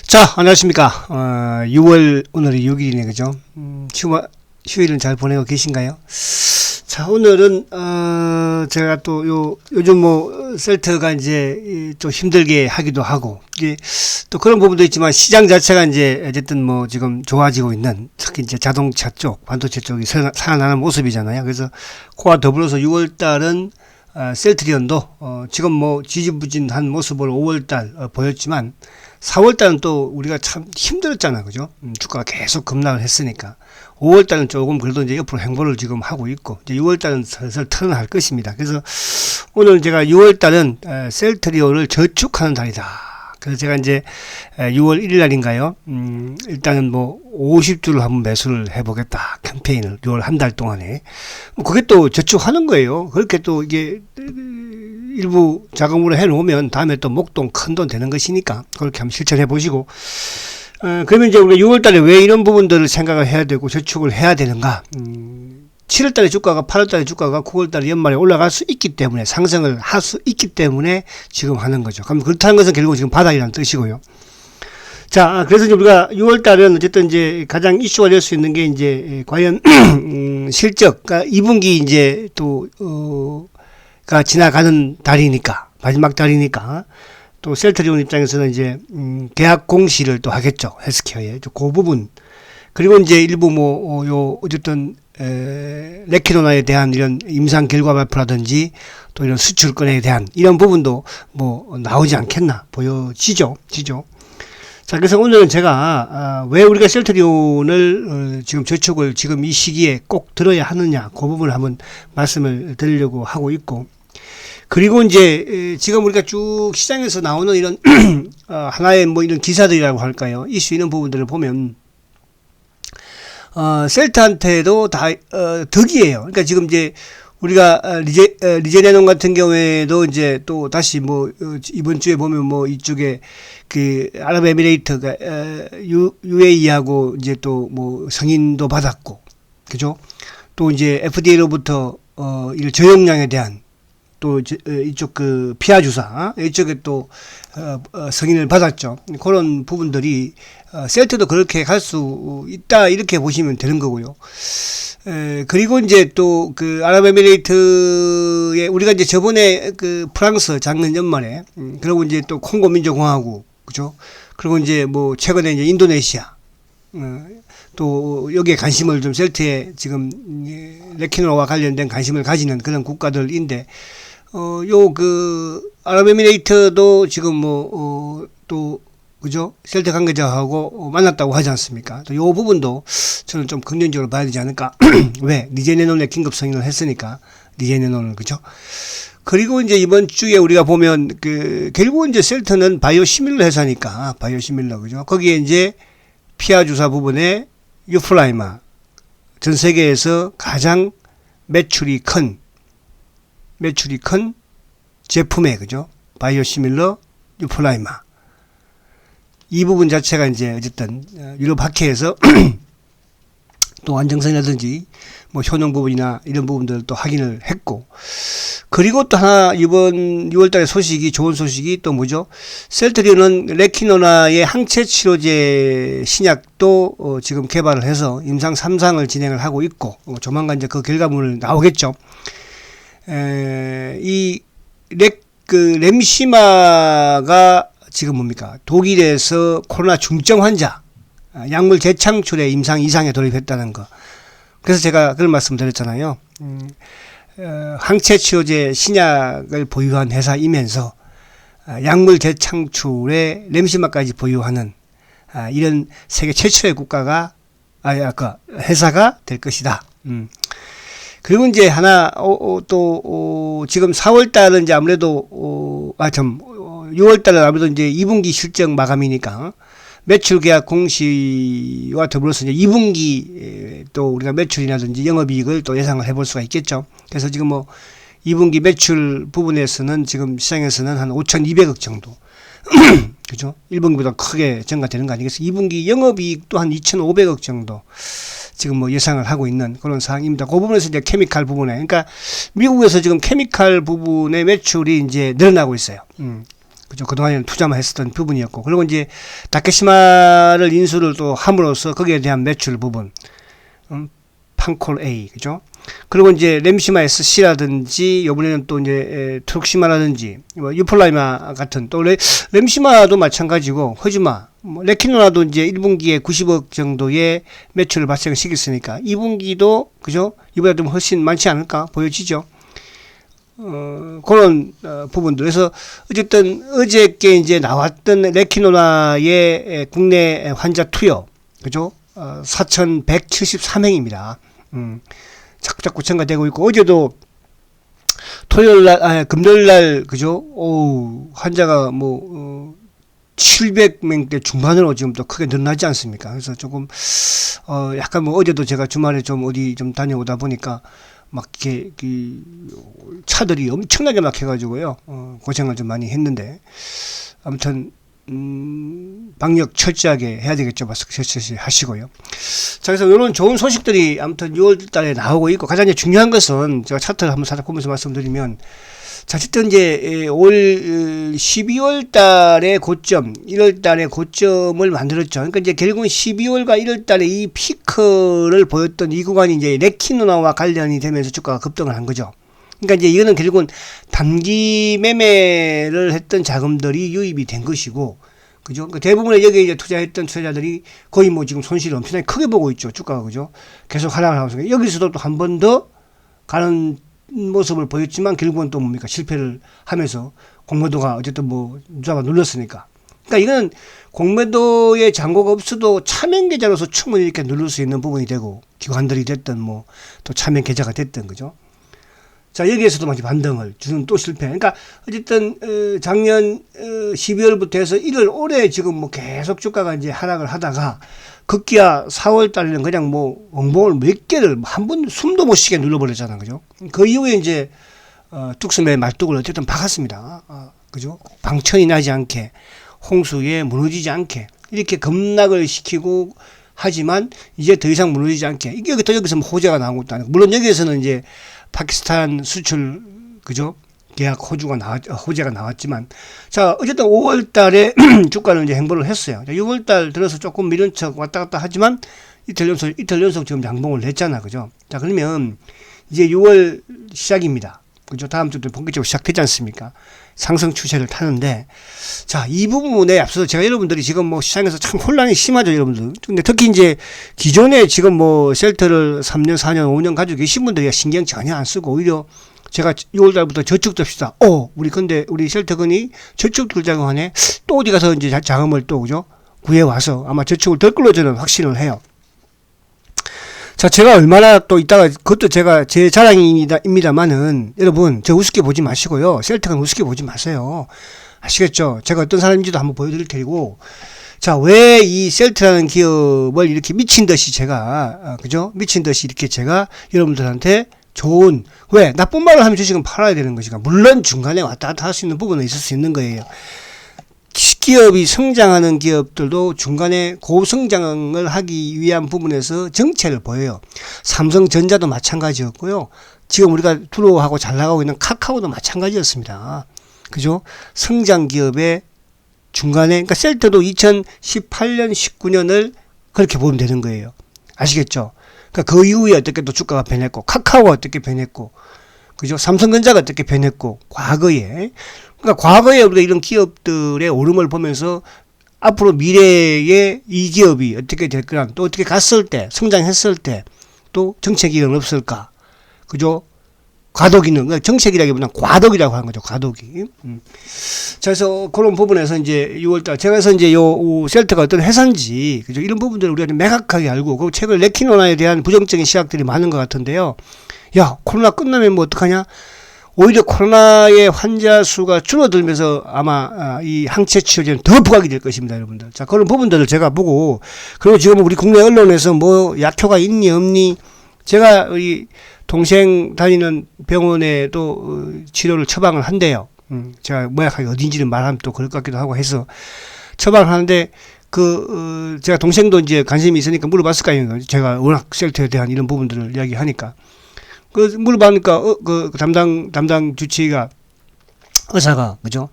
자, 안녕하십니까. 6월, 오늘이 6일이네, 그죠? 휴일은 잘 보내고 계신가요? 자, 오늘은, 제가 또, 요즘 셀트가 이제, 좀 힘들게 하기도 하고, 이게, 또 그런 부분도 있지만, 시장 자체가 이제, 어쨌든 지금 좋아지고 있는, 특히 이제 자동차 쪽, 반도체 쪽이 살아나는 모습이잖아요. 그래서, 그와 더불어서 6월 달은, 셀트리온도, 지금 지지부진한 모습을 5월 달 보였지만, 4월달은 또 우리가 참 힘들었잖아, 그죠? 주가가 계속 급락을 했으니까. 5월달은 조금 그래도 이제 옆으로 행보를 지금 하고 있고, 이제 6월달은 슬슬 턴할 것입니다. 그래서 오늘 제가 6월달은 셀트리온을 저축하는 달이다. 그래서 제가 이제 6월 1일 날인가요? 일단은 50주를 한번 매수를 해보겠다. 캠페인을 6월 한 달 동안에. 그게 또 저축하는 거예요. 그렇게 또 이게 일부 자금으로 해놓으면 다음에 또 목돈 큰 돈 되는 것이니까 그렇게 한번 실천해 보시고, 그러면 이제 우리가 6월 달에 왜 이런 부분들을 생각을 해야 되고 저축을 해야 되는가? 7월 달에 주가가 8월 달에 주가가 9월 달에 연말에 올라갈 수 있기 때문에, 상승을 할 수 있기 때문에 지금 하는 거죠. 그럼 그렇다는 것은 결국 지금 바닥이라는 뜻이고요. 자, 그래서 이제 우리가 6월 달은 어쨌든 이제 가장 이슈가 될 수 있는 게 이제 과연 실적, 그러니까 2분기 이제 가 지나가는 달이니까, 마지막 달이니까, 또 셀트리온 입장에서는 이제 계약 공시를 또 하겠죠. 헬스케어에 그 부분, 그리고 이제 일부 어쨌든 레키노나에 대한 이런 임상 결과 발표라든지 또 이런 수출권에 대한 이런 부분도 나오지 않겠나 보여지죠. 자, 그래서 오늘은 제가 왜 우리가 셀트리온을 지금 저축을 지금 이 시기에 꼭 들어야 하느냐, 그 부분을 한번 말씀을 드리려고 하고 있고, 그리고 이제 지금 우리가 쭉 시장에서 나오는 이런 하나의 이런 기사들이라고 할까요? 이슈 이런 부분들을 보면 셀트한테도 다 덕이에요. 그러니까 지금 이제 우리가 리제네논 같은 경우에도 이제 또 다시 이번 주에 보면 이쪽에 그 아랍에미레이트가 UAE하고 이제 또 승인도 받았고, 그죠? 또 이제 FDA로부터 이 저용량에 대한 또 이쪽 그 피하 주사 이쪽에 또 승인을 받았죠. 그런 부분들이 셀트도 그렇게 갈 수 있다, 이렇게 보시면 되는 거고요. 그리고 이제 또 그 아랍에미레이트에 우리가 이제 저번에 그 프랑스 작년 연말에 그리고 이제 또 콩고 민주공화국, 그죠? 그리고 이제 최근에 이제 인도네시아, 또 여기에 관심을 좀 셀트에 지금 레키노와 관련된 관심을 가지는 그런 국가들인데, 아랍에미레이트도 지금 또 그죠? 셀트 관계자하고 만났다고 하지 않습니까? 또 요 부분도 저는 좀 긍정적으로 봐야 되지 않을까? 왜? 리제네논에 긴급 승인을 했으니까, 리제네논을, 그죠? 그리고 이제 이번 주에 우리가 보면 결국은 이제 셀트는 바이오시밀러 회사니까, 바이오시밀러, 그죠? 거기에 이제 피하 주사 부분에 유플라이마, 전 세계에서 가장 매출이 큰 제품에, 그죠? 바이오시밀러 유플라이마. 이 부분 자체가 이제 어쨌든 유럽 학회에서 또 안정성이라든지 효능 부분이나 이런 부분들을 또 확인을 했고, 그리고 또 하나 이번 6월달에 좋은 소식이 또 뭐죠? 셀트리온은 레키노나의 항체 치료제 신약도 지금 개발을 해서 임상 3상을 진행을 하고 있고, 조만간 이제 그 결과물을 나오겠죠. 렘시마가 지금 뭡니까? 독일에서 코로나 중증 환자 약물 재창출에 임상 2상에 돌입했다는 거. 그래서 제가 그런 말씀 드렸잖아요. 항체 치료제 신약을 보유한 회사이면서 약물 재창출에 렘시마까지 보유하는 이런 세계 최초의 회사가 될 것이다. 그리고 이제 하나 지금 4월달은 이제 아무래도 6월달은 아무래도 이제 2분기 실적 마감이니까 매출 계약 공시와 더불어서 이제 2분기 또 우리가 매출이라든지 영업이익을 또 예상을 해볼 수가 있겠죠. 그래서 지금 2분기 매출 부분에서는 지금 시장에서는 한 5,200억 정도, 그죠? 1분기보다 크게 증가되는 거 아니겠어요? 2분기 영업이익도 한 2,500억 정도 지금 예상을 하고 있는 그런 상황입니다. 그 부분에서 이제 케미칼 부분에, 그러니까 미국에서 지금 케미칼 부분의 매출이 이제 늘어나고 있어요. 그죠? 그동안에는 투자만 했었던 부분이었고, 그리고 이제 다케시마를 인수를 또 함으로써 거기에 대한 매출 부분, 판콜 A, 그죠? 그리고 이제 램시마 SC라든지, 요번에는 또 이제 트룩시마라든지, 뭐 유플라이마 같은, 또 램시마도 마찬가지고, 허즈마, 뭐 레키노나도 이제 1분기에 90억 정도의 매출을 발생시켰으니까, 2분기도, 그죠? 이보다 좀 훨씬 많지 않을까 보여지죠? 그런 부분들. 그래서 어쨌든 어저께 이제 나왔던 레키노나의 국내 환자 투여, 그죠? 4,173명입니다. 자꾸 첨가되고 있고, 어제도 금요일날, 그죠? 환자가 700명대 중반으로 지금 또 크게 늘어나지 않습니까? 그래서 조금, 약간 어제도 제가 주말에 좀 어디 좀 다녀오다 보니까, 막 이렇게 차들이 엄청나게 막혀가지고요. 고생을 좀 많이 했는데, 아무튼 방역 철저하게 해야 되겠죠. 마스크 철저히 하시고요. 자, 그래서 이런 좋은 소식들이 아무튼 6월 달에 나오고 있고, 가장 중요한 것은 제가 차트를 한번 살짝 보면서 말씀드리면, 자, 어쨌든 이제 올 12월 달의 고점, 1월 달의 고점을 만들었죠. 그러니까 이제 결국은 12월과 1월 달에 이 피크를 보였던 이 구간이 이제 레키노나와 관련이 되면서 주가가 급등을 한 거죠. 그러니까 이제 이거는 결국은 단기 매매를 했던 자금들이 유입이 된 것이고, 그죠? 그러니까 대부분의 여기에 이제 투자했던 투자자들이 거의 지금 손실을 엄청나게 크게 보고 있죠. 주가가, 그죠? 계속 하락을 하고 있어요. 여기서도 또 한 번 더 가는 모습을 보였지만 결국은 또 뭡니까? 실패를 하면서 공매도가 어쨌든 누자가 눌렀으니까. 그러니까 이건 공매도의 잔고가 없어도 차명 계좌로서 충분히 이렇게 누를 수 있는 부분이 되고, 기관들이 됐든 또 차명 계좌가 됐든, 그죠? 자, 여기에서도 마치 반등을 주는 또 실패. 그러니까 어쨌든 작년 12월부터 해서 1월 올해 지금 계속 주가가 이제 하락을 하다가 급기야 4월 달에는 그냥 엉봉을 몇 개를 한 번 숨도 못 쉬게 눌러버렸잖아, 그죠? 그 이후에 이제 뚝섬의 말뚝을 어쨌든 박았습니다. 그죠? 방천이 나지 않게, 홍수에 무너지지 않게 이렇게 급락을 시키고, 하지만 이제 더 이상 무너지지 않게, 여기서 호재가 나온 것도 아니고, 물론 여기에서는 이제 파키스탄 수출, 그죠? 계약 호재가 나왔지만, 자, 어쨌든 5월 달에 주가는 이제 행보를 했어요. 6월 달 들어서 조금 미련 척 왔다 갔다 하지만 이틀 연속 지금 양봉을 냈잖아. 그죠? 자, 그러면 이제 6월 시작입니다. 그죠? 다음 주도 본격적으로 시작되지 않습니까? 상승 추세를 타는데, 자, 이 부분에 앞서서 제가 여러분들이 지금 시장에서 참 혼란이 심하죠, 여러분들. 근데 특히 이제 기존에 지금 셀트를 3년, 4년, 5년 가지고 계신 분들이 신경 전혀 안 쓰고, 오히려 제가 6월 달부터 저축 듭시다. 우리 셀트건이 저축 들자고 하네. 또 어디 가서 이제 자금을 또, 그죠? 구해와서 아마 저축을 덜 끌어 저는 확신을 해요. 자, 제가 얼마나 또 이따가, 그것도 제가 제 자랑입니다만은, 여러분, 저 우습게 보지 마시고요. 셀트건 우습게 보지 마세요. 아시겠죠? 제가 어떤 사람인지도 한번 보여드릴 테고, 자, 왜 이 셀트라는 기업을 이렇게 미친 듯이 제가, 그죠? 미친 듯이 이렇게 제가 여러분들한테 왜? 나쁜 말을 하면 주식은 팔아야 되는 것이가. 물론 중간에 왔다 갔다 할 수 있는 부분은 있을 수 있는 거예요. 기업이 성장하는 기업들도 중간에 고성장을 하기 위한 부분에서 정체를 보여요. 삼성전자도 마찬가지였고요. 지금 우리가 두려워하고 잘 나가고 있는 카카오도 마찬가지였습니다. 그죠? 성장 기업의 중간에, 그러니까 셀트도 2018년, 19년을 그렇게 보면 되는 거예요. 아시겠죠? 그러니까 그 이후에 어떻게 또 주가가 변했고, 카카오가 어떻게 변했고, 그죠? 삼성전자가 어떻게 변했고, 과거에. 그러니까 과거에 우리가 이런 기업들의 오름을 보면서 앞으로 미래의 이 기업이 어떻게 될 거냐, 또 어떻게 갔을 때, 성장했을 때, 또 정체기는 없을까. 그죠? 과도기는, 정책이라기보다는 과도기라고 하는 거죠, 과도기. 자, 그래서 그런 부분에서 이제 6월달, 제가 그래서 이제 셀트가 어떤 회사인지, 그죠? 이런 부분들을 우리가 좀 매각하게 알고, 그 최근 레키노나에 대한 부정적인 시각들이 많은 것 같은데요. 야, 코로나 끝나면 어떡하냐? 오히려 코로나의 환자 수가 줄어들면서 아마 이 항체 치료제는 더 부각이 될 것입니다, 여러분들. 자, 그런 부분들을 제가 보고, 그리고 지금 우리 국내 언론에서 약효가 있니, 없니, 제가 우리 동생 다니는 병원에도 치료를 처방을 한대요. 제가 모약하게 어딘지는 말하면 또 그럴 것 같기도 하고 해서 처방을 하는데, 제가 동생도 이제 관심이 있으니까 물어봤을 거 아니에요. 제가 워낙 셀트에 대한 이런 부분들을 이야기하니까. 물어보니까, 담당 주치의가, 의사가, 그죠?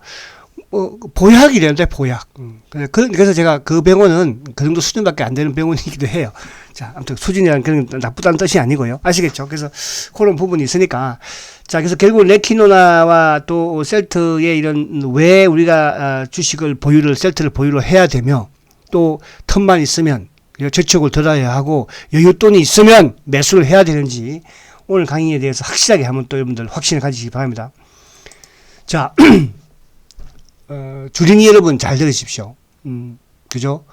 보약이래는데, 보약. 그래서 제가 그 병원은 그 정도 수준밖에 안 되는 병원이기도 해요. 자, 아무튼 수준이라는 그런 나쁘다는 뜻이 아니고요. 아시겠죠? 그래서 그런 부분이 있으니까. 자, 그래서 결국 레키노나와 또 셀트의 이런 왜 우리가 주식을 셀트를 보유를 해야 되며 또 틈만 있으면 저축을 들어야 하고 여윳돈이 있으면 매수를 해야 되는지 오늘 강의에 대해서 확실하게 한번 또 여러분들 확신을 가지시기 바랍니다. 자, 주린이 여러분 잘 들으십시오. 그죠?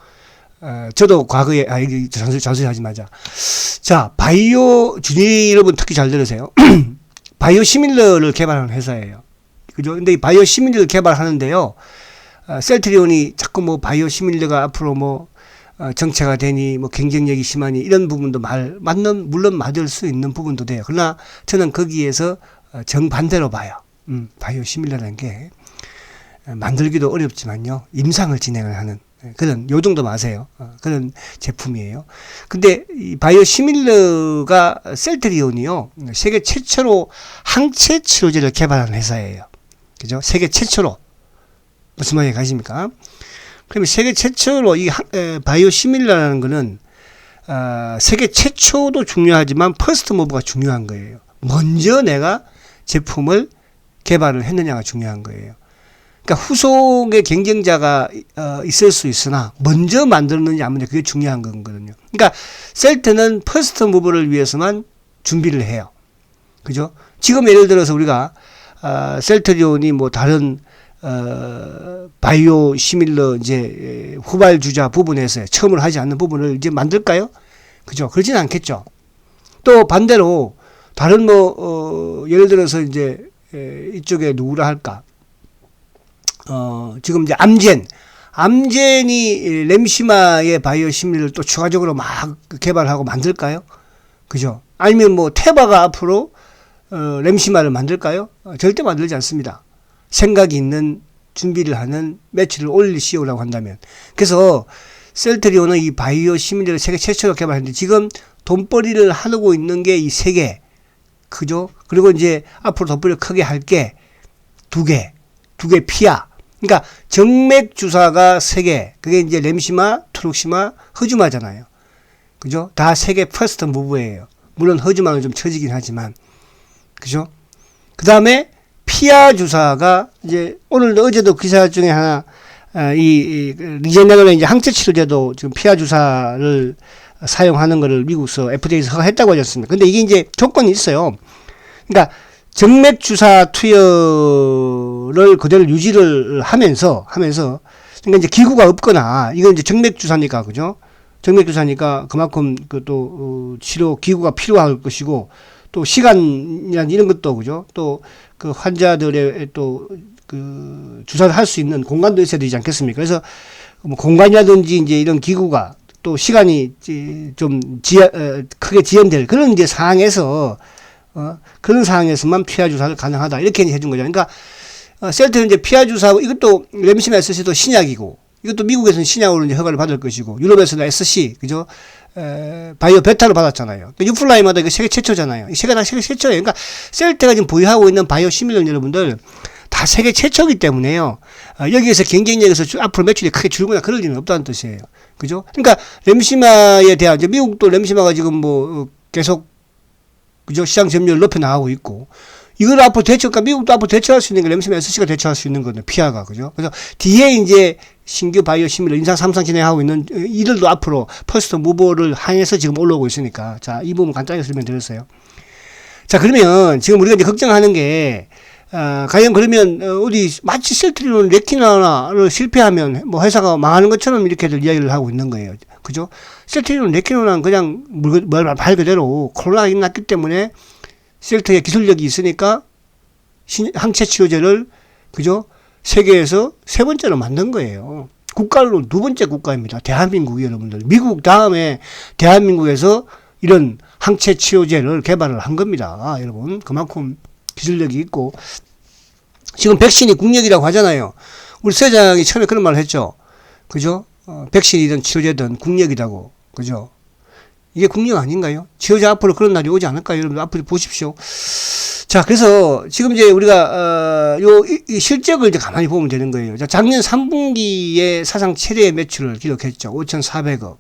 저도 과거에, 이게 잔소리 하지 마자. 자, 주린이 여러분 특히 잘 들으세요. 바이오 시밀러를 개발하는 회사예요. 그죠? 근데 이 바이오 시밀러를 개발하는데요. 셀트리온이 자꾸 뭐 바이오 시밀러가 앞으로 뭐, 정체가 되니, 뭐 경쟁력이 심하니, 이런 부분도 물론 맞을 수 있는 부분도 돼요. 그러나 저는 거기에서 정반대로 봐요. 바이오 시밀러라는 게 만들기도 어렵지만요. 임상을 진행을 하는 그런 요 정도 마세요. 그런 제품이에요. 근데 이 바이오 시밀러가 셀트리온이요. 세계 최초로 항체 치료제를 개발한 회사예요. 그죠? 세계 최초로. 무슨 말인지 가십니까? 그러면 세계 최초로 이 바이오 시밀러라는 거는 세계 최초도 중요하지만 퍼스트 무브가 중요한 거예요. 먼저 내가 제품을 개발을 했느냐가 중요한 거예요. 그러니까 후속의 경쟁자가 있을 수 있으나 먼저 만들었느냐 안 만들었느냐 그게 중요한 거거든요. 그러니까 셀트는 퍼스트 무브를 위해서만 준비를 해요. 그죠? 지금 예를 들어서 우리가 셀트리온이 뭐 다른 바이오 시밀러 이제 후발주자 부분에서 처음을 하지 않는 부분을 이제 만들까요? 그죠? 그러진 않겠죠. 또 반대로 다른 예를 들어서 이제 이쪽에 누구라 할까? 지금 이제 암젠이 램시마의 바이오 시밀러를 또 추가적으로 막 개발하고 만들까요? 그죠? 아니면 뭐 테바가 앞으로 램시마를 만들까요? 절대 만들지 않습니다. 생각이 있는 준비를 하는 매출을 올릴 CEO라고 한다면. 그래서 셀트리온은 이 바이오 시밀러를 세계 최초로 개발했는데 지금 돈벌이를 하고 있는 게 이 세 개. 그죠? 그리고 이제 앞으로 돈벌이를 크게 할 게 두 개 피아. 그러니까 정맥 주사가 세 개. 그게 이제 램시마, 트룩시마, 허즈마잖아요. 그죠? 다 세 개 퍼스트 무브예요. 물론 허즈마는 좀 처지긴 하지만. 그죠? 그 다음에 피아 주사가 이제 오늘도 어제도 기사 중에 하나 이 리제네론의 이제 항체 치료제도 지금 피아 주사를 사용하는 거를 미국에서 FDA에서 허가했다고 하지 않습니까? 근데 이게 이제 조건이 있어요. 그러니까 정맥 주사 투여를 그대로 유지를 하면서 그러니까 이제 기구가 없거나 이건 이제 정맥 주사니까 그죠? 정맥 주사니까 그만큼 그 또 치료 기구가 필요할 것이고 또 시간이나 이런 것도 그죠? 또 그 환자들의 또 그 주사를 할 수 있는 공간도 있어야 되지 않겠습니까? 그래서 뭐 공간이라든지 이제 이런 기구가 또 시간이 좀 크게 지연될 그런 이제 상황에서 그런 상황에서만 피하 주사를 가능하다 이렇게 해준 거죠. 그러니까 셀트는 이제 피하 주사하고 이것도 램시마 SC도 신약이고 이것도 미국에서는 신약으로 이제 허가를 받을 것이고 유럽에서는 SC 그죠? 바이오 베타로 받았잖아요. 유플라이마도 이거 세계 최초잖아요. 이 세계가 다 세계 최초예요. 그러니까 셀트가 지금 보유하고 있는 바이오 시밀러 여러분들 다 세계 최초이기 때문에요. 여기에서 경쟁력에서 앞으로 매출이 크게 줄거나 그럴 일은 없다는 뜻이에요. 그죠? 그러니까 램시마에 대한 이제 미국도 램시마가 지금 뭐 계속 그죠? 시장 점유율을 높여 나가고 있고 이걸 앞으로 그러니까 미국도 앞으로 대처할 수 있는 게 램시마 SC가 대처할 수 있는 거거든요. 피아가 그죠? 그래서 뒤에 이제 신규 바이오 시밀러 인상 3상 진행하고 있는 이들도 앞으로 퍼스트 무버를 향해서 지금 올라오고 있으니까 자, 이 부분 간단하게 설명드렸어요. 자, 그러면 지금 우리가 이제 걱정하는 게 과연 그러면 어디 마치 셀트리온 레키노나를 실패하면 뭐 회사가 망하는 것처럼 이렇게들 이야기를 하고 있는 거예요. 그죠? 셀트리온 레키노나는 그냥 말 그대로 코로나가 났기 때문에 셀트의 기술력이 있으니까 항체 치료제를 그죠? 세계에서 세 번째로 만든 거예요. 국가로 두 번째 국가입니다. 대한민국이 여러분들. 미국 다음에 대한민국에서 이런 항체 치료제를 개발을 한 겁니다. 여러분 그만큼 기술력이 있고 지금 백신이 국력이라고 하잖아요. 우리 서장이 처음에 그런 말을 했죠. 그죠? 백신이든 치료제든 국력이라고. 그죠? 이게 국력 아닌가요? 치료제 앞으로 그런 날이 오지 않을까요? 여러분 앞으로 보십시오. 자, 그래서 지금 이제 우리가 이 실적을 이제 가만히 보면 되는 거예요. 자, 작년 3분기에 사상 최대의 매출을 기록했죠. 5,400억.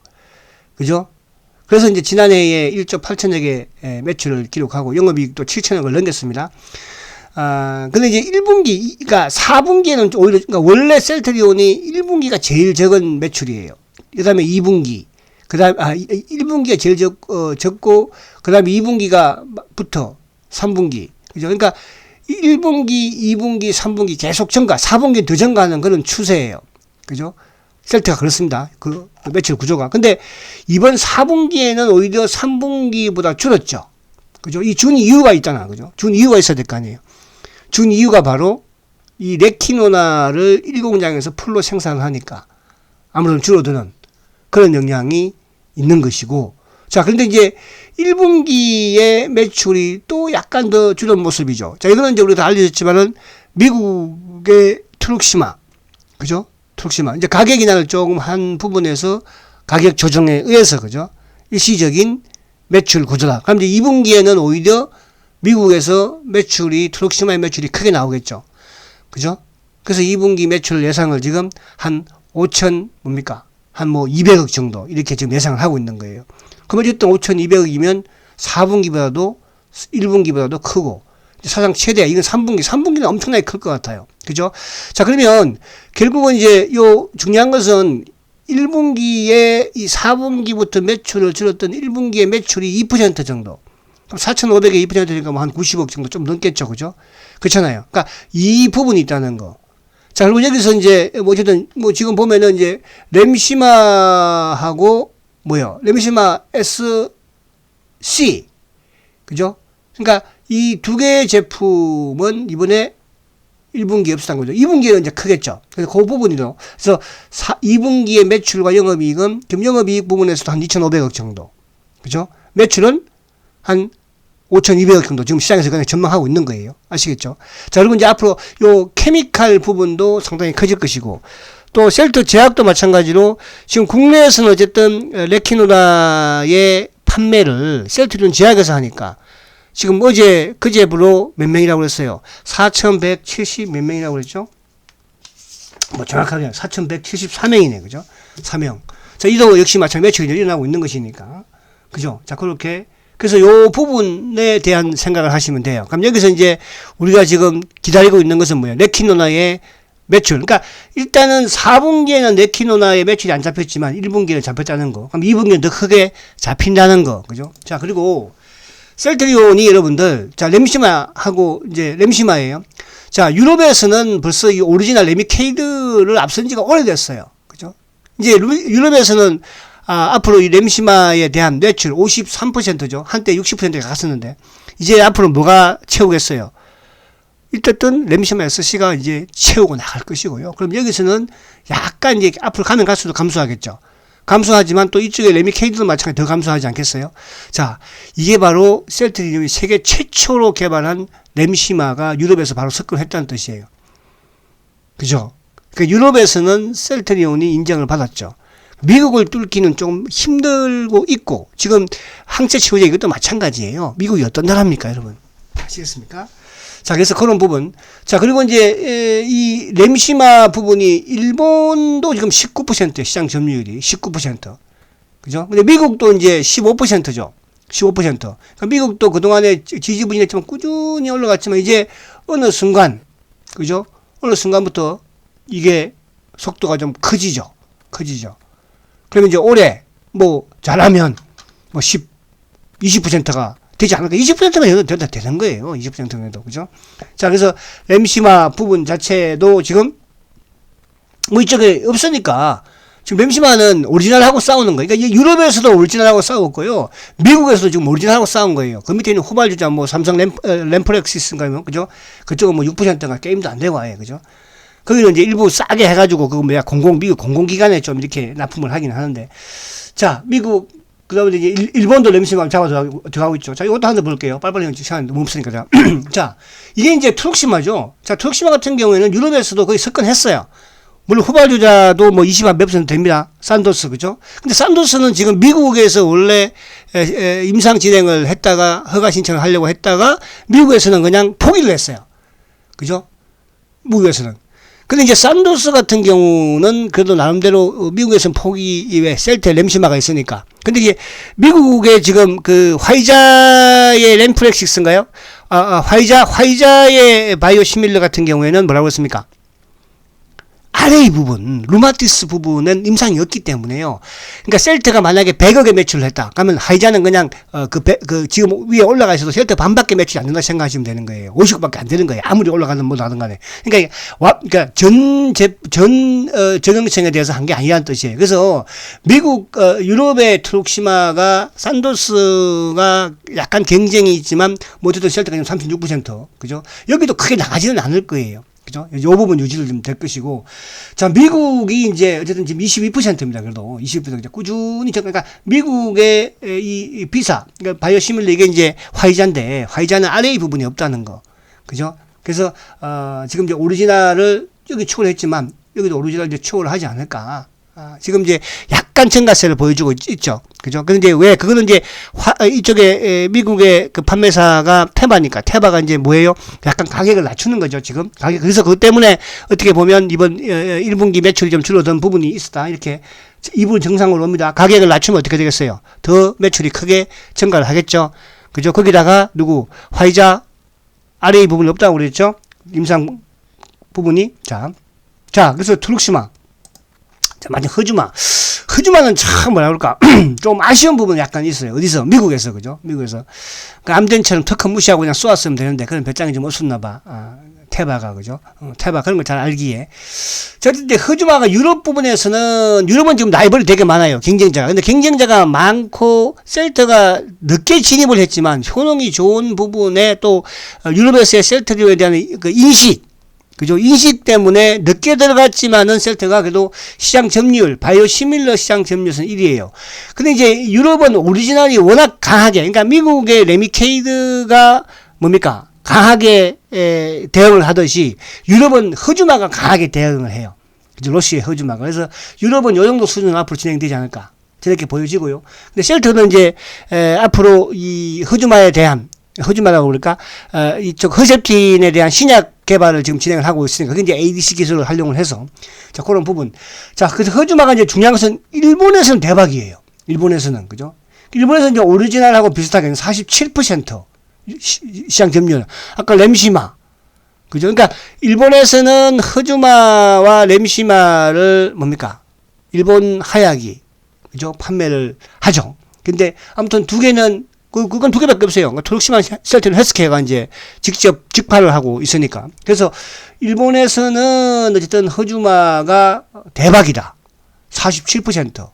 그죠? 그래서 이제 지난해에 1조 8천억 의 매출을 기록하고 영업이익도 7천억을 넘겼습니다. 근데 이제 1분기, 그러니까 4분기에는 오히려, 그러니까 원래 셀트리온이 1분기가 제일 적은 매출이에요. 그 다음에 2분기. 그 다음, 1분기가 제일 적고, 그 다음에 2분기가 붙어. 3분기. 그죠? 그러니까 1분기, 2분기, 3분기 계속 증가, 4분기 더 증가하는 그런 추세예요. 그죠? 셀트가 그렇습니다. 그 매출 구조가. 근데 이번 4분기에는 오히려 3분기보다 줄었죠. 그죠? 이 준 이유가 있잖아. 그죠? 준 이유가 있어야 될 거 아니에요. 준 이유가 바로 이 레키노나를 1공장에서 풀로 생산을 하니까 아무래도 줄어드는 그런 영향이 있는 것이고, 자, 그런데 이제 1분기의 매출이 또 약간 더 줄은 모습이죠. 자, 이거는 이제 우리가 다 알려졌지만은 미국의 트룩시마, 그죠? 트룩시마. 이제 가격 인하를 조금 한 부분에서 가격 조정에 의해서, 그죠? 일시적인 매출 구조다. 그럼 이제 2분기에는 오히려 미국에서 매출이, 트룩시마의 매출이 크게 나오겠죠. 그죠? 그래서 2분기 매출 예상을 지금 한 5천, 뭡니까? 한 뭐 200억 정도 이렇게 지금 예상을 하고 있는 거예요. 그럼 어쨌든 5,200억이면 4분기보다도 1분기보다도 크고 사상 최대. 이건 3분기는 엄청나게 클 것 같아요. 그죠? 자, 그러면 결국은 이제 요 중요한 것은 1분기에 이 4분기부터 매출을 줄였던 1분기의 매출이 2% 정도. 그럼 4,500에 2%니까 뭐 한 90억 정도 좀 넘겠죠. 그죠? 그렇잖아요. 그러니까 이 부분이 있다는 거. 자, 그리고 여기서 이제 뭐 어쨌든 뭐 지금 보면은 이제 램시마하고 뭐요? 램시마 SC. 그죠? 그러니까 이 두 개의 제품은 이번에 1분기에 없었던 거죠. 2분기에는 이제 크겠죠. 그래서 그 부분이죠. 그래서 2분기의 매출과 영업이익은 지금 영업이익 부분에서도 한 2,500억 정도. 그죠? 매출은 한 5,200억 정도 지금 시장에서 그냥 전망하고 있는 거예요. 아시겠죠? 자, 그리고 이제 앞으로 요 케미칼 부분도 상당히 커질 것이고, 또 셀트 제약도 마찬가지로 지금 국내에서는 어쨌든 레키노나의 판매를 셀트리온 제약에서 하니까 지금 어제 그제부로 몇 명이라고 그랬어요? 4,170 몇 명이라고 그랬죠? 뭐 정확하게 4,174명이네. 그죠? 4명. 자, 이도 역시 마찬가지로 매출이 일어나고 있는 것이니까. 그죠? 자, 그렇게. 그래서 요 부분에 대한 생각을 하시면 돼요. 그럼 여기서 이제 우리가 지금 기다리고 있는 것은 뭐예요? 레키노나의 매출. 그러니까 일단은 4분기에는 레키노나의 매출이 안 잡혔지만 1분기에는 잡혔다는 거. 그럼 2분기는 더 크게 잡힌다는 거. 그죠? 자, 그리고 셀트리온이 여러분들, 자, 램시마하고 이제 램시마예요. 자, 유럽에서는 벌써 이 오리지널 레미케이드를 앞선 지가 오래됐어요. 그죠? 이제 유럽에서는 앞으로 이 램시마에 대한 매출 53%죠. 한때 60%가 갔었는데, 이제 앞으로 뭐가 채우겠어요? 일단 램시마 SC가 이제 채우고 나갈 것이고요. 그럼 여기서는 약간 이제 앞으로 가면 갈수록 감소하겠죠. 감소하지만 또 이쪽에 레미케이드도 마찬가지 더 감소하지 않겠어요? 자, 이게 바로 셀트리온이 세계 최초로 개발한 램시마가 유럽에서 바로 석권했다는 뜻이에요. 그죠? 그러니까 유럽에서는 셀트리온이 인정을 받았죠. 미국을 뚫기는 좀 힘들고 있고, 지금 항체 치료제 이것도 마찬가지예요. 미국이 어떤 나라입니까, 여러분? 아시겠습니까? 자, 그래서 그런 부분. 자, 그리고 이제 이 램시마 부분이 일본도 지금 19% 시장 점유율이 19%. 그죠? 근데 미국도 이제 15%죠. 15%. 그러니까 미국도 그동안에 지지부진했지만 꾸준히 올라갔지만 이제 어느 순간, 그죠? 어느 순간부터 이게 속도가 좀 커지죠. 그러면 이제 올해 뭐 잘하면 뭐 20%가 되지 않을까? 20%가 되다 되는 거예요. 20%도. 그죠? 자, 그래서 램시마 부분 자체도 지금 뭐 이쪽에 없으니까 지금 램시마는 오리지널하고 싸우는 거예요. 그러니까 유럽에서도 오리지널하고 싸웠고요. 미국에서도 지금 오리지널하고 싸운 거예요. 그 밑에 있는 후발주자 뭐 삼성 램프렉시스인가요? 그죠? 그쪽은 뭐 6%가 게임도 안 되고 아예. 그죠? 거기는 이제 일부 싸게 해가지고 그거 뭐야 미국 공공기관에 좀 이렇게 납품을 하긴 하는데, 자, 미국 그 다음에 이제 일본도 램시마 잡아 들어가고 있죠. 자, 이것도 한번 볼게요. 빨리빨리 시간 너무 없으니까. 자, 자, 이게 이제 트룩시마죠. 자, 트룩시마 같은 경우에는 유럽에서도 거의 석권했어요. 물론 후발주자도 뭐 20몇 퍼센트 됩니다. 산도스, 그죠? 근데 산도스는 지금 미국에서 원래 임상 진행을 했다가 허가 신청을 하려고 했다가 미국에서는 그냥 포기를 했어요. 그죠? 미국에서는. 근데 이제 산도스 같은 경우는 그래도 나름대로 미국에서는 포기 이외에 셀트에 램시마가 있으니까. 근데 이게 미국에 지금 그 화이자의 램프렉시스인가요? 화이자의 바이오시밀러 같은 경우에는 뭐라고 했습니까? RA 부분, 루마티스 부분은 임상이 없기 때문에요. 그러니까 셀트가 만약에 100억에 매출을 했다. 그러면 화이자는 그냥 지금 위에 올라가 있어도 셀트 반밖에 매출이 안 된다 생각하시면 되는 거예요. 50억밖에 안 되는 거예요. 아무리 올라가든 뭐 나든 간에. 그러니까 전형층에 대해서 한 게 아니라는 뜻이에요. 그래서 미국 유럽의 트록시마가 산도스가 약간 경쟁이 있지만 뭐 어쨌든 셀트가 36%, 그죠? 여기도 크게 나가지는 않을 거예요. 그죠? 이 부분 유지를 좀 될 것이고. 자, 미국이 이제 어쨌든 지금 22%입니다. 그래도 22% 꾸준히 그러니까 미국의 이 비사, 그러니까 바이오시밀러 이게 이제 화이자인데 화이자는 RA 부분이 없다는 거. 그죠? 그래서 지금 이제 오리지널을 여기 추월을 했지만 여기도 오리지널 이제 추월을 하지 않을까. 지금 이제 약간 증가세를 보여주고 있죠. 그죠? 근데 왜, 그거는 이제, 이쪽에, 미국의 그 판매사가 테바니까, 테바가 이제 뭐예요? 약간 가격을 낮추는 거죠, 지금. 그래서 그것 때문에 어떻게 보면 이번 1분기 매출이 좀 줄어든 부분이 있었다. 이렇게 2분 정상으로 옵니다. 가격을 낮추면 어떻게 되겠어요? 더 매출이 크게 증가를 하겠죠. 그죠? 거기다가 화이자 RA 부분이 없다고 그랬죠? 임상 부분이. 자, 그래서 트룩시마. 마지막 허주마는 참 뭐라 그럴까 좀 아쉬운 부분이 약간 있어요. 어디서? 미국에서, 그죠? 미국에서. 그러니까 암den처럼 턱 무시하고 그냥 쏘았으면 되는데 그런 배짱이 좀 없었나 봐. 테바가, 그죠? 테바 그런 걸 잘 알기에. 자, 근데 허주마가 유럽 부분에서는 유럽은 지금 라이벌이 되게 많아요. 경쟁자가. 근데 경쟁자가 많고 셀트가 늦게 진입을 했지만 효능이 좋은 부분에 또 유럽에서의 셀트류에 대한 그 인식, 그죠? 인식 때문에 늦게 들어갔지만은 셀트가 그래도 시장 점유율, 바이오시밀러 시장 점유율은 1위에요. 근데 이제 유럽은 오리지널이 워낙 강하게, 그러니까 미국의 레미케이드가 뭡니까? 강하게 대응을 하듯이 유럽은 허주마가 강하게 대응을 해요. 그죠? 러시아의 허주마가. 그래서 유럽은 요 정도 수준은 앞으로 진행되지 않을까. 저렇게 보여지고요. 근데 셀트는 이제 앞으로 이 허주마라고 그럴까? 이쪽 허셉틴에 대한 신약 개발을 지금 진행을 하고 있으니까, 그게 이제 ADC 기술을 활용을 해서. 자, 그런 부분. 자, 그래서 허주마가 이제 중요한 것은 일본에서는 대박이에요. 일본에서는, 그죠? 일본에서는 이제 오리지널하고 비슷하게 47% 시장 점유율. 아까 램시마. 그죠? 그러니까 일본에서는 허주마와 램시마를 뭡니까? 일본 하약이, 그죠? 판매를 하죠. 근데 아무튼 두 개는 그건 두 개밖에 없어요. 그러니까 트룩시마 셀트는 헬스케어가 이제 직접 직파를 하고 있으니까. 그래서 일본에서는 어쨌든 허주마가 대박이다. 47%.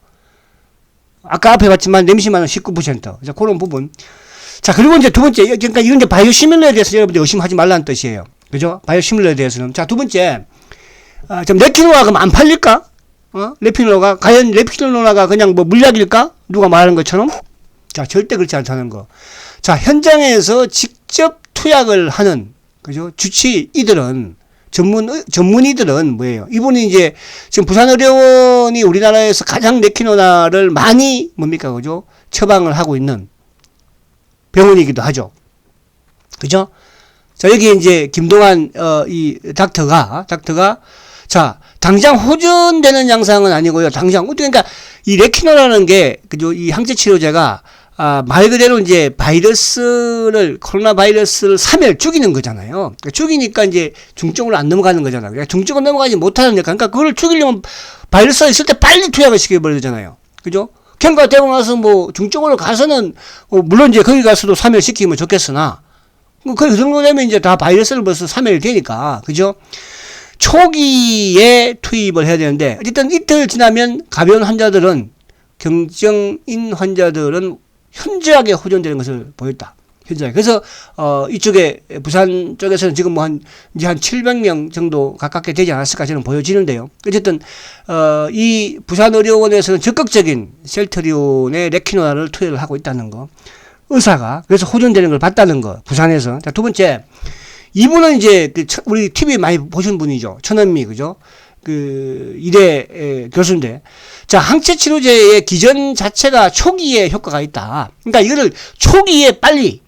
아까 앞에 봤지만 램시마는 19%. 자, 그런 부분. 자, 그리고 이제 두 번째, 그러니까 이런 이제 바이오시밀러에 대해서 여러분들 의심하지 말라는 뜻이에요. 그죠? 바이오시밀러에 대해서는. 자, 두 번째. 좀 레키노아가 그럼 안 팔릴까? 레피노가 과연 레피노가 그냥 뭐 물약일까? 누가 말하는 것처럼? 자, 절대 그렇지 않다는 거. 자, 현장에서 직접 투약을 하는, 그죠? 주치의들은, 전문의들은 뭐예요? 이분이 이제, 지금 부산의료원이 우리나라에서 가장 레키노나를 많이, 뭡니까, 그죠? 처방을 하고 있는 병원이기도 하죠. 그죠? 자, 여기 이제, 김동환, 이 닥터가, 자, 당장 호전되는 양상은 아니고요. 그러니까, 이 레키노라는 게, 그죠? 이 항체 치료제가, 말 그대로 이제 코로나 바이러스를 죽이는 거잖아요. 그러니까 죽이니까 이제 중증으로 안 넘어가는 거잖아요. 그러니까 중증으로 넘어가지 못하는 역할. 그러니까 그걸 죽이려면 바이러스가 있을 때 빨리 투약을 시켜버리잖아요. 그죠? 경과 되고 나서 뭐 중증으로 가서는, 물론 이제 거기 가서도 3일 시키면 좋겠으나, 그 정도 되면 이제 다 바이러스를 벌써 3일 되니까. 그죠? 초기에 투입을 해야 되는데, 어쨌든 이틀 지나면 가벼운 환자들은, 경증인 환자들은 현저하게 호전되는 것을 보였다. 현저하게. 그래서, 이쪽에, 부산 쪽에서는 지금 이제 한 700명 정도 가깝게 되지 않았을까 저는 보여지는데요. 어쨌든, 이 부산의료원에서는 적극적인 셀트리온의 레키노나를 투여를 하고 있다는 거. 의사가. 그래서 호전되는 걸 봤다는 거. 부산에서. 자, 두 번째. 이분은 이제, 우리 TV 많이 보신 분이죠. 천은미, 그죠? 그 이대 교수인데, 자, 항체 치료제의 기전 자체가 초기에 효과가 있다. 그러니까 이거를 초기에 빨리,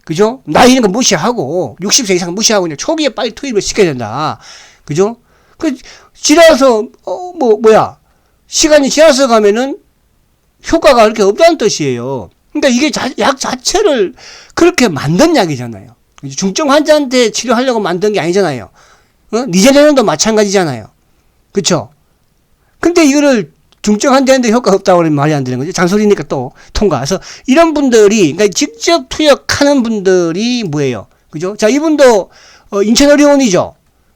그죠? 나이 있는 거 무시하고 60세 이상 무시하고 그냥 초기에 빨리 투입을 시켜야 된다. 그죠? 그 지나서 시간이 지나서 가면은 효과가 그렇게 없다는 뜻이에요. 그러니까 이게 약 자체를 그렇게 만든 약이잖아요. 중증 환자한테 치료하려고 만든 게 아니잖아요. 니제네론도 마찬가지잖아요. 그쵸? 근데 이거를 중증 환자한테 효과가 없다고 하면 말이 안 되는 거죠. 잔소리니까 또 통과. 그래서 이런 분들이, 그러니까 직접 투약하는 분들이 뭐예요? 그죠? 자, 이분도, 인천의료원이죠.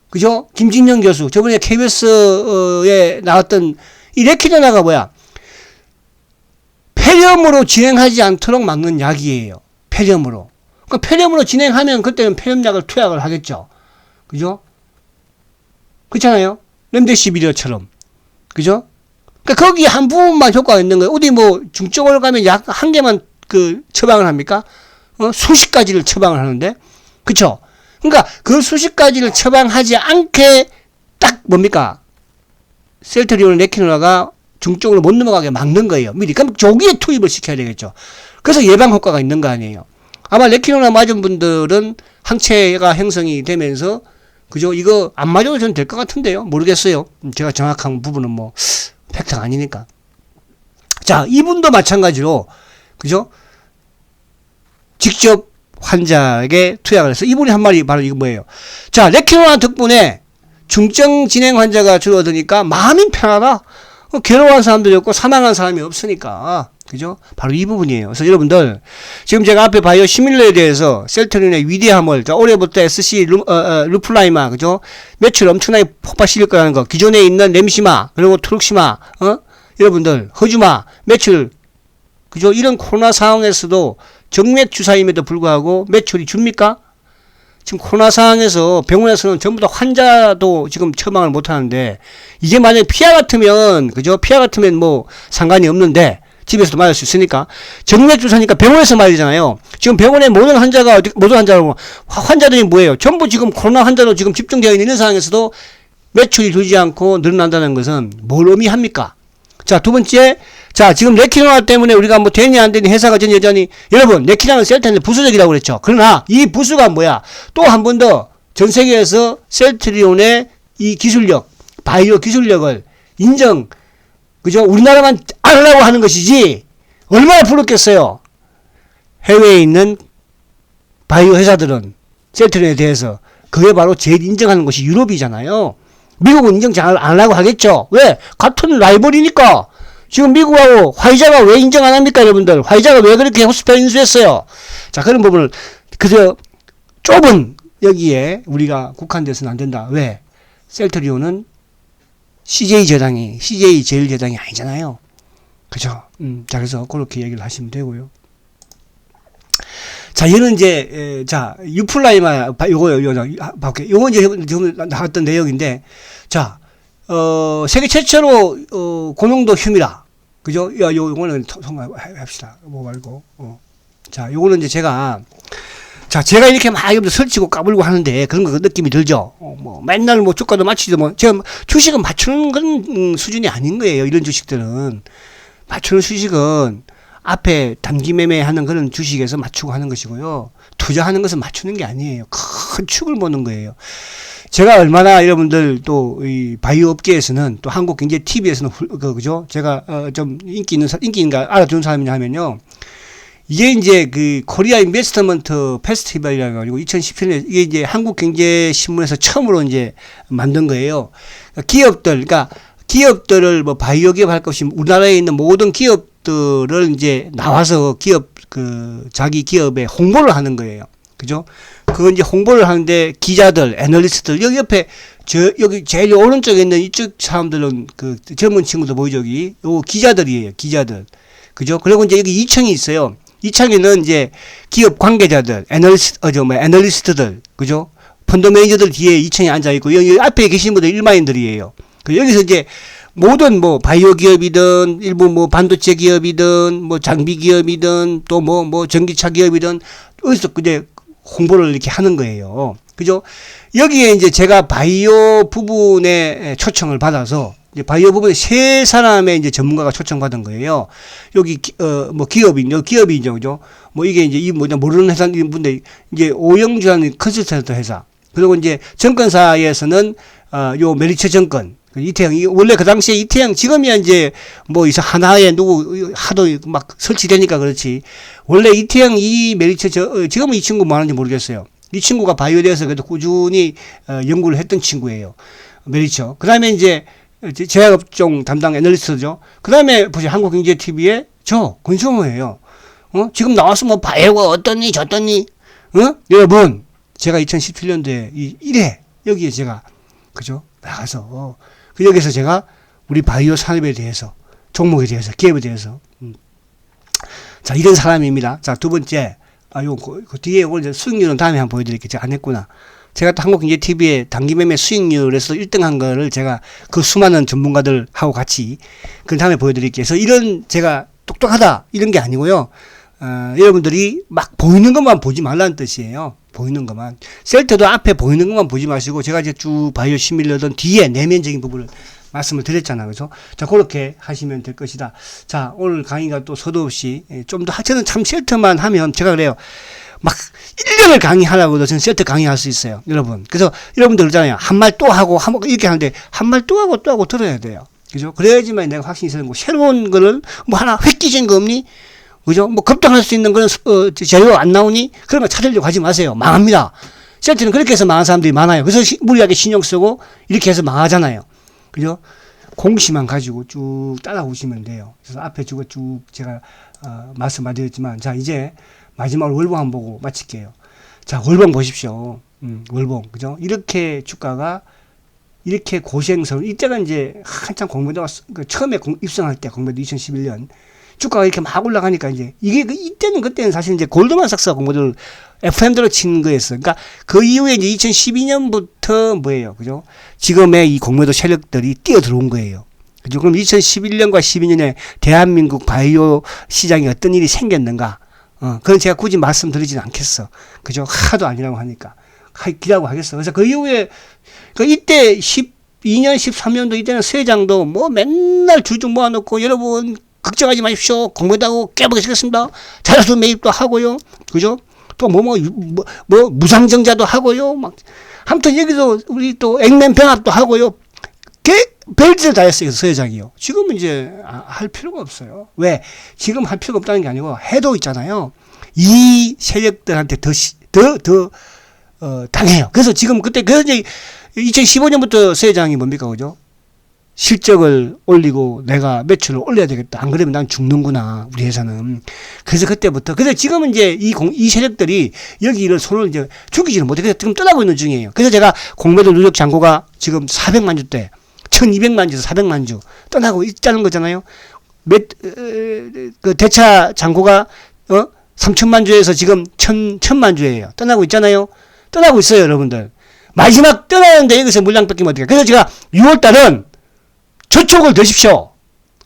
그죠? 김진영 교수. 저번에 KBS에 나왔던 이 레키노나가 뭐야? 폐렴으로 진행하지 않도록 막는 약이에요. 폐렴으로. 그러니까 폐렴으로 진행하면 그때는 폐렴약을 투약을 하겠죠. 그죠? 그렇잖아요? 렘데시비르처럼. 그죠? 그러니까 거기 한 부분만 효과가 있는 거예요. 어디 뭐 중증으로 가면 약 한 개만 그 처방을 합니까? 수십 가지를 처방을 하는데. 그쵸? 그러니까 그 수십 가지를 처방하지 않게 딱 뭡니까? 셀트리온 레키노라가 중증으로 못 넘어가게 막는 거예요. 미리. 그럼 조기에 투입을 시켜야 되겠죠. 그래서 예방 효과가 있는 거 아니에요. 아마 레키노나 맞은 분들은 항체가 형성이 되면서, 그죠? 이거 안 맞아도 저는 될 것 같은데요. 모르겠어요. 제가 정확한 부분은 뭐 팩트가 아니니까. 자, 이분도 마찬가지로, 그죠? 직접 환자에게 투약을 해서 이분이 한 말이 바로 이거 뭐예요? 자, 레키노나 덕분에 중증 진행 환자가 줄어드니까 마음이 편하다. 괴로워한 사람들이 없고 사망한 사람이 없으니까. 그죠? 바로 이 부분이에요. 그래서 여러분들, 지금 제가 앞에 바이오 시밀러에 대해서 셀트린의 위대함을, 올해부터 SC 루플라이마, 그죠? 매출 엄청나게 폭발시킬 거라는 거. 기존에 있는 렘시마, 그리고 트룩시마, 여러분들, 허주마, 매출, 그죠? 이런 코로나 상황에서도 정맥 주사임에도 불구하고 매출이 줍니까? 지금 코로나 상황에서 병원에서는 전부 다 환자도 지금 처방을 못 하는데, 이게 만약에 피하 같으면, 그죠? 피하 같으면 뭐 상관이 없는데, 집에서도 맞을 수 있으니까. 정맥 주사니까 병원에서 맞으잖아요. 지금 병원에 모든 환자라고, 환자들이 뭐예요? 전부 지금 코로나 환자로 지금 집중되어 있는 상황에서도 매출이 줄지 않고 늘어난다는 것은 뭘 의미합니까? 자, 두 번째. 자, 지금 레키노나 때문에 우리가 뭐 되니 안 되니 회사가 전 여전히, 여러분, 레키노나는 셀트린의 부수적이라고 그랬죠. 그러나 이 부수가 뭐야? 또 한 번 더 전 세계에서 셀트리온의 이 기술력, 바이오 기술력을 인정, 그죠? 우리나라만 안 하려고 하는 것이지, 얼마나 부럽겠어요? 해외에 있는 바이오 회사들은 셀트린에 대해서. 그게 바로 제일 인정하는 것이 유럽이잖아요. 미국은 인정 잘 안 하려고 하겠죠. 왜? 같은 라이벌이니까. 지금 미국하고 화이자가 왜 인정 안 합니까, 여러분들? 화이자가 왜 그렇게 호스피탈 인수했어요? 자, 그런 부분을 그저 좁은 여기에 우리가 국한돼서는 안 된다. 왜? 셀트리온은 CJ 제일 저당이 아니잖아요. 그죠? 자, 그래서 그렇게 얘기를 하시면 되고요. 자, 얘는 이제, 자, 유플라이마, 요거 이제 나왔던 내용인데, 자, 세계 최초로, 고농도 휴미라. 그죠? 요거는 통과합시다. 뭐 말고, 자, 요거는 이제 제가 이렇게 막 설치고 까불고 하는데, 그런 거 느낌이 들죠? 뭐, 맨날 뭐, 주가도 맞추지도 뭐, 제가 주식은 맞추는 건, 수준이 아닌 거예요. 이런 주식들은. 맞추는 주식은, 앞에 단기 매매하는 그런 주식에서 맞추고 하는 것이고요. 투자하는 것은 맞추는 게 아니에요. 큰 축을 보는 거예요. 제가 얼마나 여러분들 또 이 바이오 업계에서는 또 한국경제TV에서는 그죠? 제가 좀 인기인가 알아주는 사람이냐 하면요. 이게 이제 그 코리아 인베스트먼트 페스티벌이라 가지고 2017년에 이게 이제 한국경제신문에서 처음으로 이제 만든 거예요. 그러니까 기업들을 뭐 바이오 기업 할 것이 우리나라에 있는 모든 기업들을 이제 나와서 자기 기업에 홍보를 하는 거예요. 그죠? 그건 이제 홍보를 하는데 기자들, 애널리스트들, 여기 옆에, 여기 제일 오른쪽에 있는 이쪽 사람들은 그 젊은 친구들 보이죠, 여기? 요 기자들이에요, 기자들. 그죠? 그리고 이제 여기 2층이 있어요. 2층에는 이제 기업 관계자들, 애널리스트들, 그죠? 펀드 매니저들 뒤에 2층에 앉아있고, 여기 앞에 계신 분들 일반인들이에요. 여기서 이제 모든 뭐 바이오 기업이든 일부 뭐 반도체 기업이든 뭐 장비 기업이든 또 뭐 전기차 기업이든 어디서 이제 홍보를 이렇게 하는 거예요. 그죠? 여기에 이제 제가 바이오 부분에 초청을 받아서 이제 바이오 부분에 세 사람의 이제 전문가가 초청받은 거예요. 여기 뭐 기업이죠, 그죠? 뭐 이게 이제 이 뭐냐 모르는 회사 분들 이제 오영주라는 컨설턴트 회사. 그리고 이제 정권사에서는 요 메리츠 정권 이태영 원래 그 당시에 이태영 지금이야 이제 뭐 이제 하나에 누구 하도 막 설치되니까 그렇지. 원래 이태영 이 메리츠 지금은 이 친구 뭐 하는지 모르겠어요. 이 친구가 바이오에 대해서 그래도 꾸준히 연구를 했던 친구예요. 메리츠. 그다음에 이제 제약업종 담당 애널리스트죠. 그다음에 보세요. 한국경제TV에 저 권성호예요. 지금 나와서 뭐 바이오가 어떠니 저떠니 여러분 제가 2017년도에 이 1회 여기에 제가 그죠 나가서 그 여기서 제가 우리 바이오 산업에 대해서 종목에 대해서 기업에 대해서 자 이런 사람입니다. 자 두 번째 그 뒤에 오늘 수익률은 다음에 한번 보여드릴게요. 제가 안 했구나. 제가 또 한국경제TV에 단기매매 수익률에서 1등 한 거를 제가 그 수많은 전문가들하고 같이 그 다음에 보여드릴게요. 그래서 이런 제가 똑똑하다 이런 게 아니고요. 여러분들이 막 보이는 것만 보지 말라는 뜻이에요. 보이는 것만. 셀트도 앞에 보이는 것만 보지 마시고 제가 이제 쭉 바이오 시뮬러던 뒤에 내면적인 부분을 말씀을 드렸잖아요. 그래서 자 그렇게 하시면 될 것이다. 자 오늘 강의가 또 서도 없이 좀 더 저는 참 셀트만 하면 제가 그래요. 막 1년을 강의하라고도 저는 셀트 강의할 수 있어요. 여러분. 그래서 여러분들 그러잖아요. 한 말 또 하고 이렇게 하는데 한 말 또 하고 또 하고 들어야 돼요. 그죠? 그래야지만 내가 확신이 생기고 새로운 거를 뭐 하나 획기적인 거 없니? 그죠? 뭐 급등할 수 있는 거는 재료 안 나오니? 그런 거 찾으려고 하지 마세요. 망합니다. 셀트는 그렇게 해서 망한 사람들이 많아요. 그래서 무리하게 신용 쓰고 이렇게 해서 망하잖아요. 그죠? 공시만 가지고 쭉 따라오시면 돼요. 그래서 앞에 쭉 제가 말씀 드렸지만 자 이제 마지막으로 월봉 한번 보고 마칠게요. 자 월봉 보십시오. 월봉 그죠? 이렇게 주가가 이렇게 고생스러운 이때가 이제 한참 공매도가 처음에 입성할 때 공매도 2011년 주가가 이렇게 막 올라가니까 이제 이게 그때는 사실 이제 골드만삭스가 공매도를 FM대로 친 거였어. 그러니까 그 이후에 이제 2012년부터 뭐예요, 그죠? 지금의 이 공매도 세력들이 뛰어 들어온 거예요. 그죠? 그럼 2011년과 12년에 대한민국 바이오 시장에 어떤 일이 생겼는가? 그건 제가 굳이 말씀드리지는 않겠어. 그죠? 하도 아니라고 하니까. 기라고 하겠어. 그래서 그 이후에, 이때 12년, 13년도 이때는 세장도 뭐 맨날 줄좀 모아놓고 여러분 걱정하지 마십시오. 공매도하고 깨보겠습니다. 자사주 매입도 하고요. 그죠? 또 무상증자도 하고요. 막. 아무튼 여기서 우리 또 액면 병합도 하고요. 별짓을 다 했어요. 서회장이요. 지금은 이제 할 필요가 없어요. 왜? 지금 할 필요가 없다는 게 아니고 해도 있잖아요. 이 세력들한테 더 당해요. 그래서 지금 그래서 이제 2015년부터 서회장이 뭡니까, 그죠? 실적을 올리고 내가 매출을 올려야 되겠다. 안 그러면 난 죽는구나. 우리 회사는. 그래서 그때부터. 그래서 지금은 이제 이 세력들이 여기를 손을 이제 죽이지는 못해. 그래서 지금 떠나고 있는 중이에요. 그래서 제가 공매도 누적 잔고가 지금 400만 주대, 1200만 주에서 400만 주 떠나고 있다는 거잖아요. 그 대차 잔고가 3천만 주에서 지금 1000만 주예요. 떠나고 있잖아요. 떠나고 있어요, 여러분들. 마지막 떠나는데 여기서 물량 뺏기면 어떡해. 그래서 제가 6월달은 저축을 드십시오.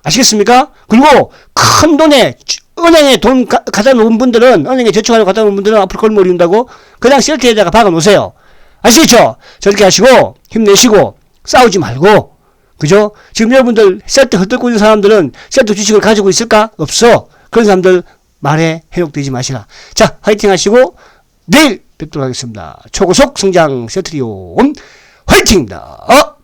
아시겠습니까? 그리고 큰 돈에 은행에 돈 갖다 놓은 분들은 은행에 저축하려고 갖다 놓은 분들은 앞으로 걸못 이룬다고 그냥 셀트에다가 박아 놓으세요. 아시겠죠? 저렇게 하시고 힘내시고 싸우지 말고 그죠? 지금 여러분들 셀트 헐뜯고 있는 사람들은 셀트 주식을 가지고 있을까? 없어. 그런 사람들 말에 해독되지 마시라. 자, 화이팅 하시고 내일 뵙도록 하겠습니다. 초고속 성장 셀트리온 화이팅입니다.